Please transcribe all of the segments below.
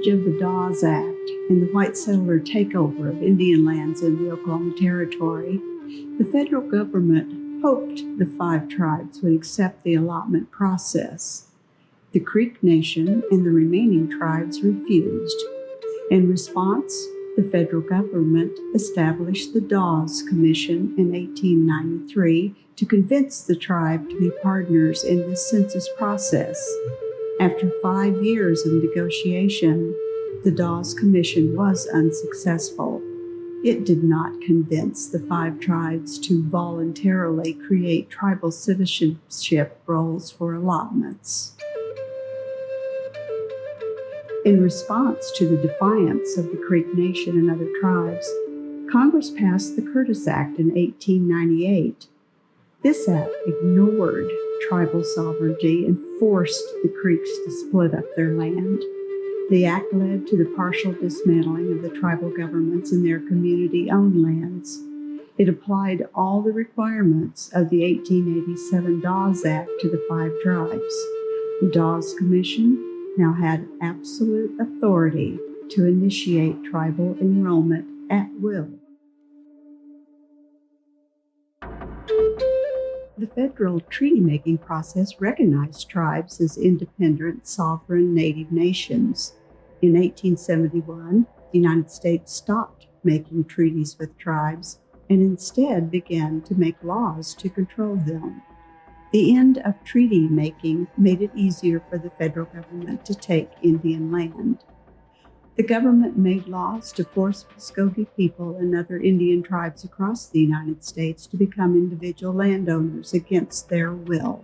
passage of the Dawes Act and the white settler takeover of Indian lands in the Oklahoma Territory, the federal government hoped the 5 tribes would accept the allotment process. The Creek Nation and the remaining tribes refused. In response, the federal government established the Dawes Commission in 1893 to convince the tribe to be partners in this census process. After 5 years of negotiation, the Dawes Commission was unsuccessful. It did not convince the 5 tribes to voluntarily create tribal citizenship rolls for allotments. In response to the defiance of the Creek Nation and other tribes, Congress passed the Curtis Act in 1898. This act ignored tribal sovereignty and forced the Creeks to split up their land. The act led to the partial dismantling of the tribal governments in their community-owned lands. It applied all the requirements of the 1887 Dawes Act to the 5 tribes. The Dawes Commission now had absolute authority to initiate tribal enrollment at will. The federal treaty-making process recognized tribes as independent, sovereign native nations. In 1871, the United States stopped making treaties with tribes and instead began to make laws to control them. The end of treaty making made it easier for the federal government to take Indian land. The government made laws to force Muscogee people and other Indian tribes across the United States to become individual landowners against their will.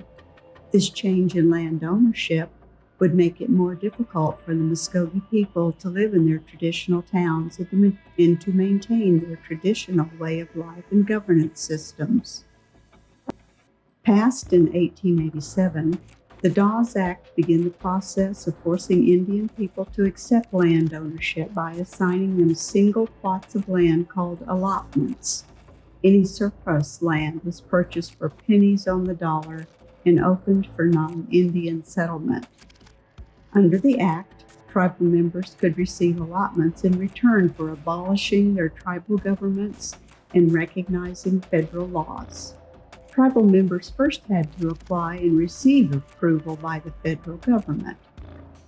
This change in land ownership would make it more difficult for the Muscogee people to live in their traditional towns and to maintain their traditional way of life and governance systems. Passed in 1887, the Dawes Act began the process of forcing Indian people to accept land ownership by assigning them single plots of land called allotments. Any surplus land was purchased for pennies on the dollar and opened for non-Indian settlement. Under the Act, tribal members could receive allotments in return for abolishing their tribal governments and recognizing federal laws. Tribal members first had to apply and receive approval by the federal government.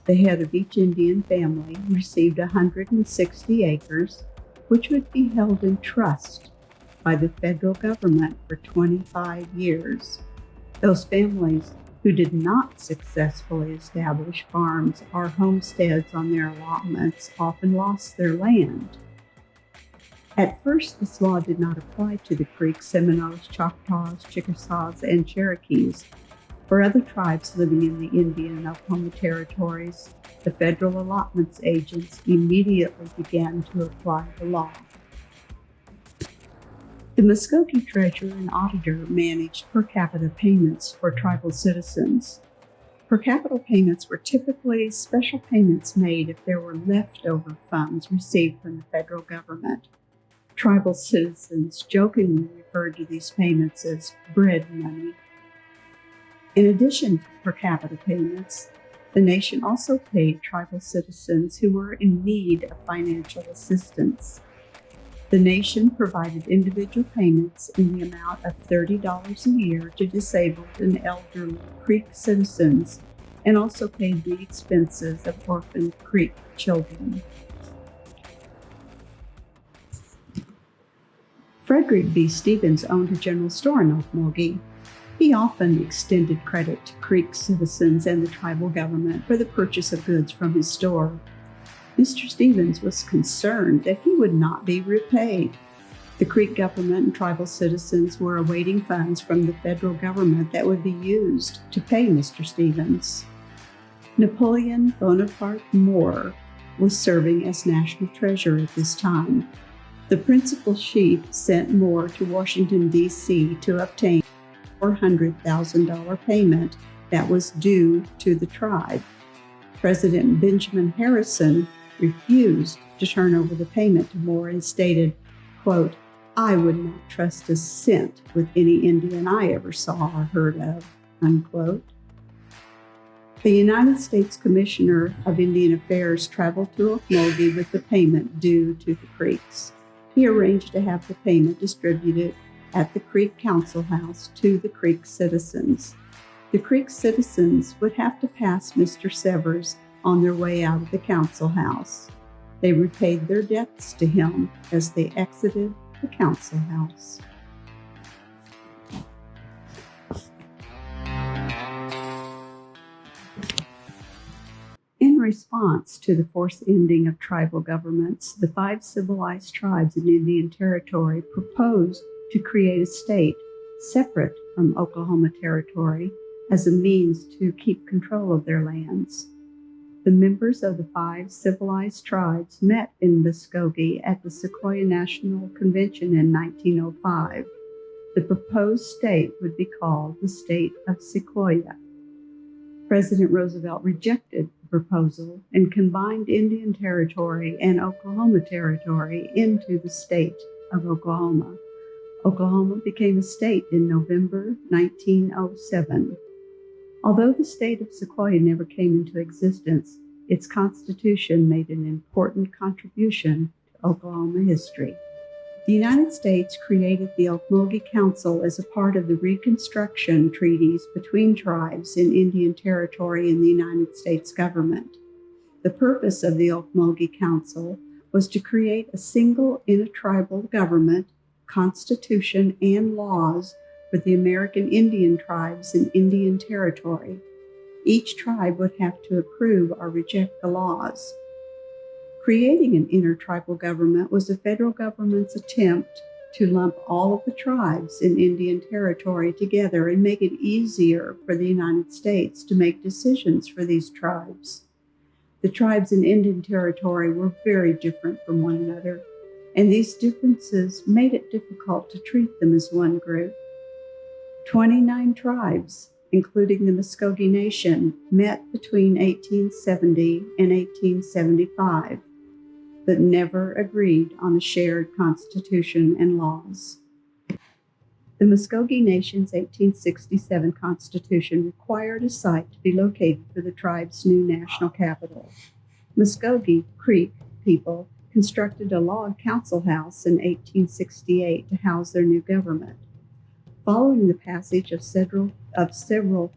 The head of each Indian family received 160 acres, which would be held in trust by the federal government for 25 years. Those families who did not successfully establish farms or homesteads on their allotments often lost their land. At first, this law did not apply to the Creeks, Seminoles, Choctaws, Chickasaws, and Cherokees. For other tribes living in the Indian and Oklahoma territories, the federal allotments agents immediately began to apply the law. The Muscogee treasurer and auditor managed per capita payments for tribal citizens. Per capita payments were typically special payments made if there were leftover funds received from the federal government. Tribal citizens jokingly referred to these payments as bread money. In addition to per capita payments, the nation also paid tribal citizens who were in need of financial assistance. The nation provided individual payments in the amount of $30 a year to disabled and elderly Creek citizens, and also paid the expenses of orphaned Creek children. Frederick B. Stevens owned a general store in Okmulgee. He often extended credit to Creek citizens and the tribal government for the purchase of goods from his store. Mr. Stevens was concerned that he would not be repaid. The Creek government and tribal citizens were awaiting funds from the federal government that would be used to pay Mr. Stevens. Napoleon Bonaparte Moore was serving as national treasurer at this time. The principal chief sent Moore to Washington, D.C. to obtain a $400,000 payment that was due to the tribe. President Benjamin Harrison refused to turn over the payment to Moore and stated, quote, "I would not trust a cent with any Indian I ever saw or heard of," unquote. The United States Commissioner of Indian Affairs traveled to Okmulgee with the payment due to the Creeks. He arranged to have the payment distributed at the Creek Council House to the Creek citizens. The Creek citizens would have to pass Mr. Severs on their way out of the council house. They repaid their debts to him as they exited the council house. In response to the forced ending of tribal governments, the 5 civilized tribes in Indian Territory proposed to create a state separate from Oklahoma Territory as a means to keep control of their lands. The members of the 5 civilized tribes met in Muscogee at the Sequoia National Convention in 1905. The proposed state would be called the State of Sequoia. President Roosevelt rejected the proposal and combined Indian Territory and Oklahoma Territory into the state of Oklahoma. Oklahoma became a state in November 1907. Although the state of Sequoia never came into existence, its constitution made an important contribution to Oklahoma history. The United States created the Okmulgee Council as a part of the Reconstruction treaties between tribes in Indian Territory and the United States government. The purpose of the Okmulgee Council was to create a single intertribal government, constitution, and laws for the American Indian tribes in Indian Territory. Each tribe would have to approve or reject the laws. Creating an intertribal government was the federal government's attempt to lump all of the tribes in Indian Territory together and make it easier for the United States to make decisions for these tribes. The tribes in Indian Territory were very different from one another, and these differences made it difficult to treat them as one group. 29 tribes, including the Muscogee Nation, met between 1870 and 1875, but never agreed on a shared constitution and laws. The Muscogee Nation's 1867 Constitution required a site to be located for the tribe's new national capital. Muscogee Creek people constructed a log council house in 1868 to house their new government. Following the passage of several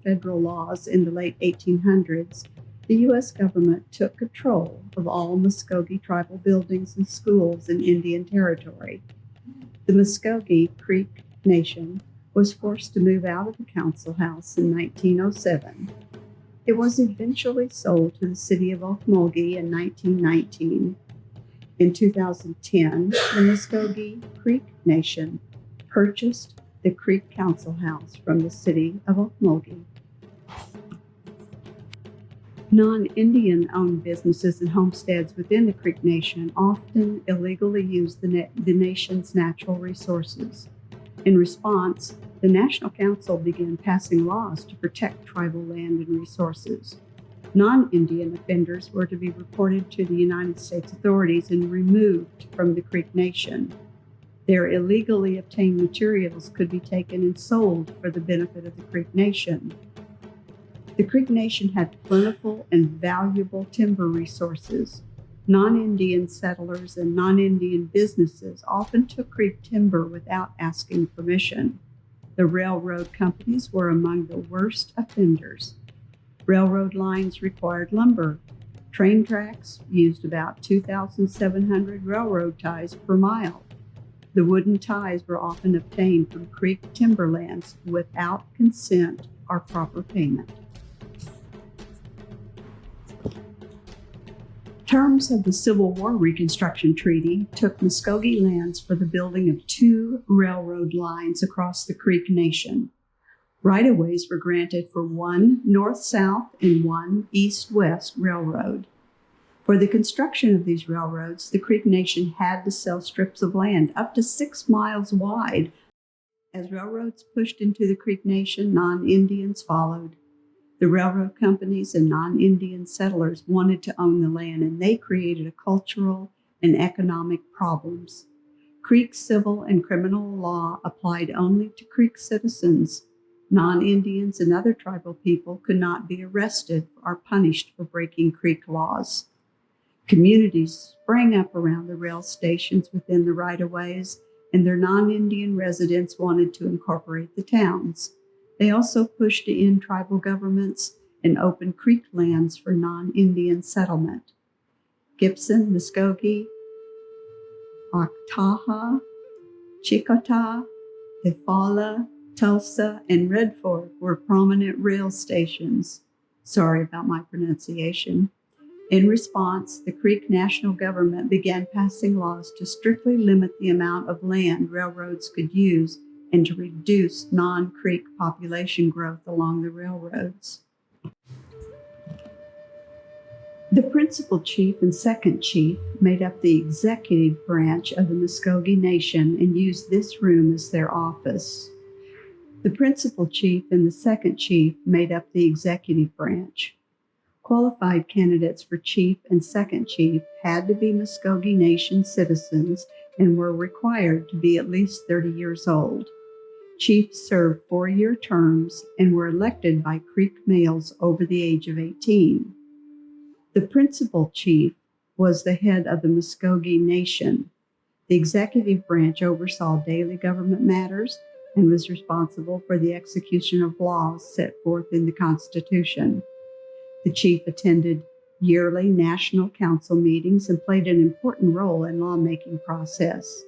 federal laws in the late 1800s, the U.S. government took control of all Muscogee tribal buildings and schools in Indian Territory. The Muscogee Creek Nation was forced to move out of the council house in 1907. It was eventually sold to the city of Okmulgee in 1919. In 2010, the Muscogee Creek Nation purchased the Creek Council House from the city of Okmulgee. Non-Indian-owned businesses and homesteads within the Creek Nation often illegally use the nation's natural resources. In response, the National Council began passing laws to protect tribal land and resources. Non-Indian offenders were to be reported to the United States authorities and removed from the Creek Nation. Their illegally obtained materials could be taken and sold for the benefit of the Creek Nation. The Creek Nation had plentiful and valuable timber resources. Non-Indian settlers and non-Indian businesses often took Creek timber without asking permission. The railroad companies were among the worst offenders. Railroad lines required lumber. Train tracks used about 2,700 railroad ties per mile. The wooden ties were often obtained from Creek timberlands without consent or proper payment. Terms of the Civil War Reconstruction Treaty took Muscogee lands for the building of 2 railroad lines across the Creek Nation. Right-of-ways were granted for 1 north-south and 1 east-west railroad. For the construction of these railroads, the Creek Nation had to sell strips of land up to 6 miles wide. As railroads pushed into the Creek Nation, non-Indians followed. The railroad companies and non-Indian settlers wanted to own the land, and they created a cultural and economic problems. Creek civil and criminal law applied only to Creek citizens. Non-Indians and other tribal people could not be arrested or punished for breaking creek laws. Communities sprang up around the rail stations within the right-of-ways, and their non-Indian residents wanted to incorporate the towns. They also pushed to end tribal governments and open creek lands for non-Indian settlement. Gibson, Muscogee, Okmulgee, Chicota, Eufaula, Tulsa, and Red Fork were prominent rail stations. Sorry about my pronunciation. In response, the Creek National Government began passing laws to strictly limit the amount of land railroads could use and to reduce non-creek population growth along the railroads. The principal chief and second chief made up the executive branch of the Muscogee Nation and used this room as their office. The principal chief and the second chief made up the executive branch. Qualified candidates for chief and second chief had to be Muscogee Nation citizens and were required to be at least 30 years old. Chiefs served 4-year terms and were elected by Creek males over the age of 18. The principal chief was the head of the Muscogee Nation. The executive branch oversaw daily government matters and was responsible for the execution of laws set forth in the Constitution. The chief attended yearly national council meetings and played an important role in lawmaking process.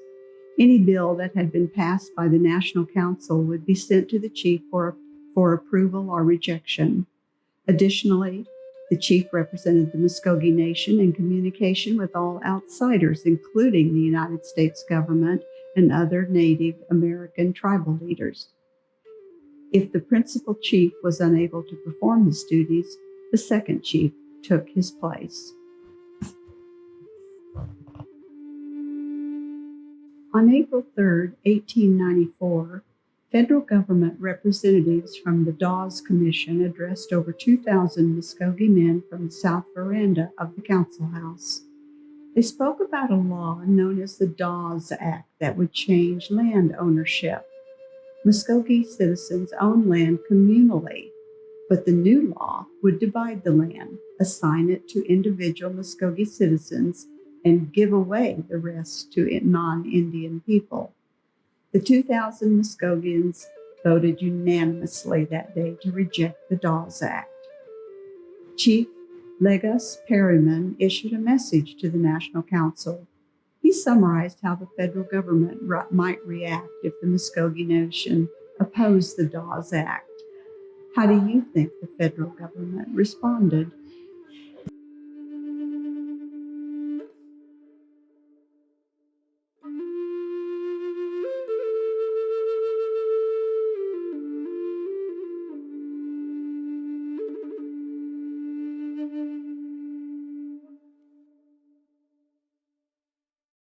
Any bill that had been passed by the National Council would be sent to the chief for approval or rejection. Additionally, the chief represented the Muscogee Nation in communication with all outsiders, including the United States government and other Native American tribal leaders. If the principal chief was unable to perform his duties, the second chief took his place. On April 3, 1894, federal government representatives from the Dawes Commission addressed over 2,000 Muscogee men from the south veranda of the council house. They spoke about a law known as the Dawes Act that would change land ownership. Muscogee citizens own land communally, but the new law would divide the land, assign it to individual Muscogee citizens, and give away the rest to non-Indian people. The 2,000 Muscogeans voted unanimously that day to reject the Dawes Act. Chief Legos Perryman issued a message to the National Council. He summarized how the federal government might react if the Muscogee Nation opposed the Dawes Act. How do you think the federal government responded?